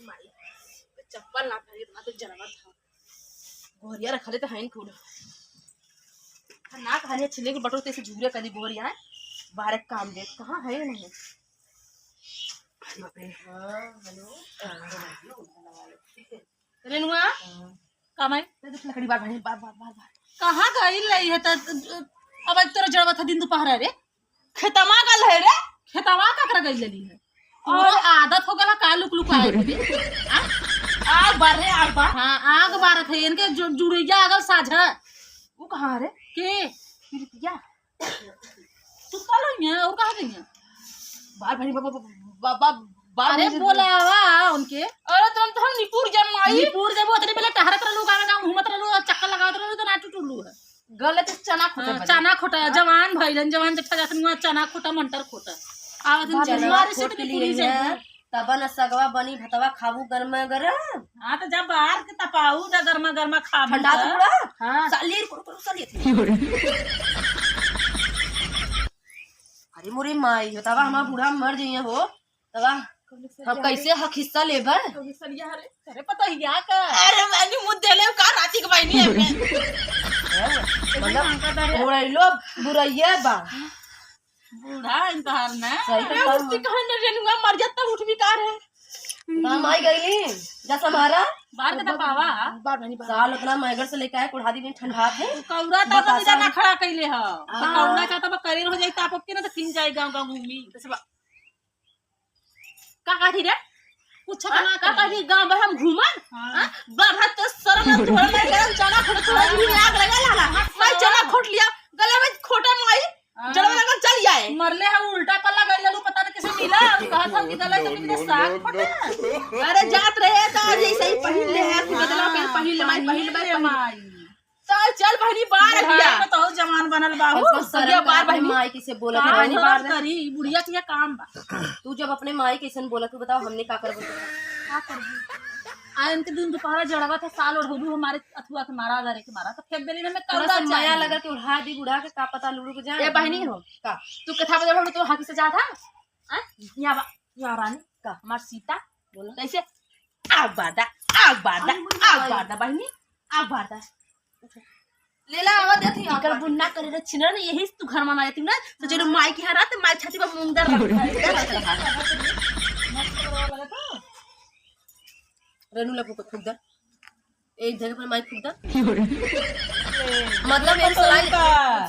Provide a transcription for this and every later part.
चप्पल ना पहने इतना तो जरवा था गोरिया रखले तो है खूब ना खाने छिले के बटोर से झूरे कदी गोरिया है बाहर काम दे कहाँ है नहीं हेलो रेनुआ काम है लकड़ी बार बार बार बार कहाँ गई रही है तो अब तोरा जड़वा था दिन दोपहर रे खेतमा गल है रे खेतमा का गई लेली है और आदत हो गला का लुक लुक आए आग बार है आग बार हां आग बार थे इनके जुड़िया अगल साझा वो कहाँ रे के क्या तू कल है और कहाँ गई है बार भाई बाबा अरे बोलावा उनके अरे तुम तो हम निपुर जमाई निपुर जब उतने पहले टहरत रहलू गाना घूमत रहलू चक्कर लगावत रहलू तो नाटू टुल्लू है गलत चना खोटा जवान भइलन जवान जट्ठा जातन चना खोटा मंटर खोटा आवत जवान खोट के लिए तब न सगवा बनी भतवा खाबू गरमा गरम हां तो जब बाहर के तपाऊ ना गरमा गरमा खाबू ठंडा तो पूरा हां सालीर को साली थी अरे मोरे माई बतावा हमारा बूढ़ा मर जइए हो तवा हम कैसे हक हिस्सा लेबे सरिया हरे अरे पता ही क्या का अरे मैंने मुद्दे ले का राती के बहनी है मतलब बुराइलो बुराइया बा बूढ़ा इंतहार ना सही मैं उसकी कहां न रेनुआ मर जाता उठ भी कार है हम आई गईली जैसा हमारा बाहर के तपावा बार बहनी साल उतना मैगर से लेके आए कुढ़ादी में ठंडा थे कौड़ा ता तो जाना खड़ा कइले ह तो कौड़ा चाहता बा करीर हो जाई ताप के ना तो किन जाई गांव गांव घूमी का काठी रे कुछ ना का काठी गांव में हम घूमन बढ़त तो शर्म थोड़ा मैं गरम चना खोट थोड़ा भी आग लगा लाला मैं चना खोट लिया गले में खोटा माई जड़ में लगन चल जाए मरले है उल्टा पल्ला गई ललू पता नहीं कैसे मिला कहा था कि गला तो कितने साग फटा अरे जात रहे तो आज ऐसे ही पहन ले है बदला पहन माई चल बहनी बार गया मैं तो जवान बनल बाहू सरिया बार भाई माई किसे बोला था बहनी बार करी बुढ़िया के काम बा तू जब अपने माई कैसन बोला तू बताओ हमने का कर बोला का करबू आयन के दिन दोपहर जड़वा था साल और होलू हमारे अथुआ के मारा दरे के मारा तो फेंक देली ना मैं थोड़ा सा माया लगा के उड़ा दी बुढ़ा के का पता लुड़ू के जाए ए बहनी हो का तू कथा बजे तो हाकी से जा था यहाँ रानी का हमार सीता बोला कैसे आग बारदा बहनी आग बारदा लेला आवा देती कर बुन्ना करे रे छिनर ने यही तू घर में आती ना तो जेनु माई की हरा तो माई छाती पर मुंगदर रेनू लगू को खुद एक जगह पर माई खुद मतलब ये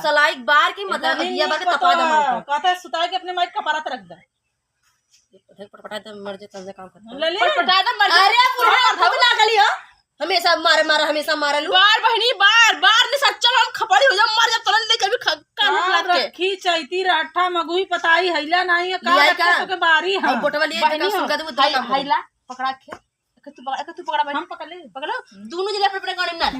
सलाई बार की मतलब ये बार के तपा दे कहता सुता के अपने माइक कपारा रख दे पटपटा दे मर जे तंजे काम करता ले ले पटपटा दे मर अरे बुढ़ा धब ना गली हो हमेशा मारे हमेशा मारे लू बार बहनी बार ने सच्चा हम खपड़ी हो जा मर जा तुरंत ले कभी कान लाग के रखी चैती राठा मगुई पताई हैला नहीं का के बारी हम बोटवा लिए बहनी सुनका दे हैला पकड़ा के तू पकड़ा बहनी हम पकड़ दोनों जिले पर गाड़ी ना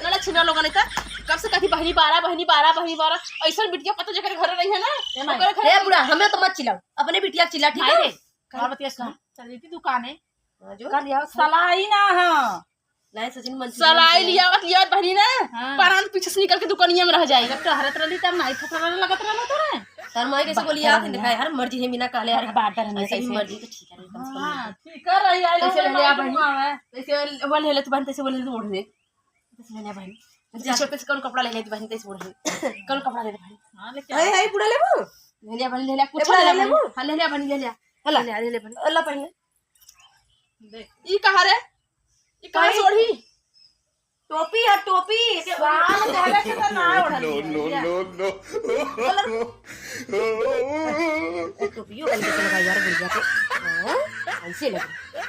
लला छिना लोग ने कब से कथी बहनी बारा ऐसा बिटिया पता जकर घर रही है ना ओकर हे बुढ़ा हमें तो मत चिल्लाओ अपने बिटिया चिल्ला ठीक है का बतिया चल जेती दुकाने जो कर लिया सलाई ना है नहीं सचिन मन सलाई लिया बहनी ना परान पीछे से निकल के दुकानिया में रह जाएगा जब टहरत रहली तब नाई खतरा लगत रहला तोरे तार माई कैसे बोली यार दिखाए हर मर्जी है बिना कहले यार बात रहने ऐसे ही मर्जी तो ठीक है कम से कम ठीक कर रही है कैसे ले लिया बहनी कैसे वो ले ले तू बहन कैसे बोले ओढ़ दे कैसे ले लिया बहनी जैसे कैसे कौन कपड़ा ले ले तू बहन कैसे ओढ़ दे कौन कपड़ा ले ले बहनी हां लेके हाय बुढ़ा लेबू ले लिया बहनी ले लिया कुछ ले ले हां ले लिया बहनी ले लिया हला ले ले बहनी अल्लाह पहले देख ई कहां रे ई कहां से ओढ़ी टोपी है टोपी बाल कहले के तो ना ओढ़ल no. टोपियो गल के लगा यार बुढ़िया के ऐसे लगे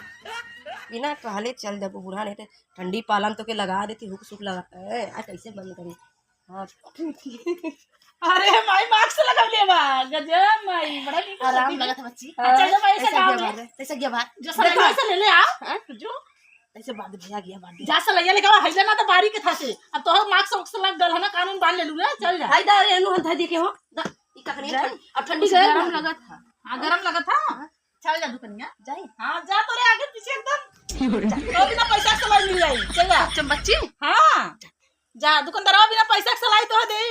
बिना कहले चल जब बूढ़ा नहीं तो ठंडी पालन तो के लगा देती हुक सुक लगाता है आ कैसे बंद करी हां अरे माई मास्क लगा ले बा गजब माई बड़ा ठीक आराम लगा था बच्ची अच्छा जब ऐसे काम है कैसे गया बाहर जो सलाई से ले ले आ जो ऐसे बाद भैया गया बाद जा सलैया लेके हैला ना तो बारी के था से अब तो मास्क वक्स लग गल है ना कानून बांध ले लू ना चल जा हाय दा रेनू हंधा दे के हो ई का कनी अब ठंडी गरम लगा था हां गरम लगा था चल जा दुकानिया जाई हां जा तोरे आगे पीछे एकदम तो बिना पैसा के सलाई मिल जाई चल जा बच्ची हां जा दुकानदार बिना पैसा के सलाई तो दे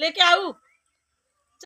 लेके आऊ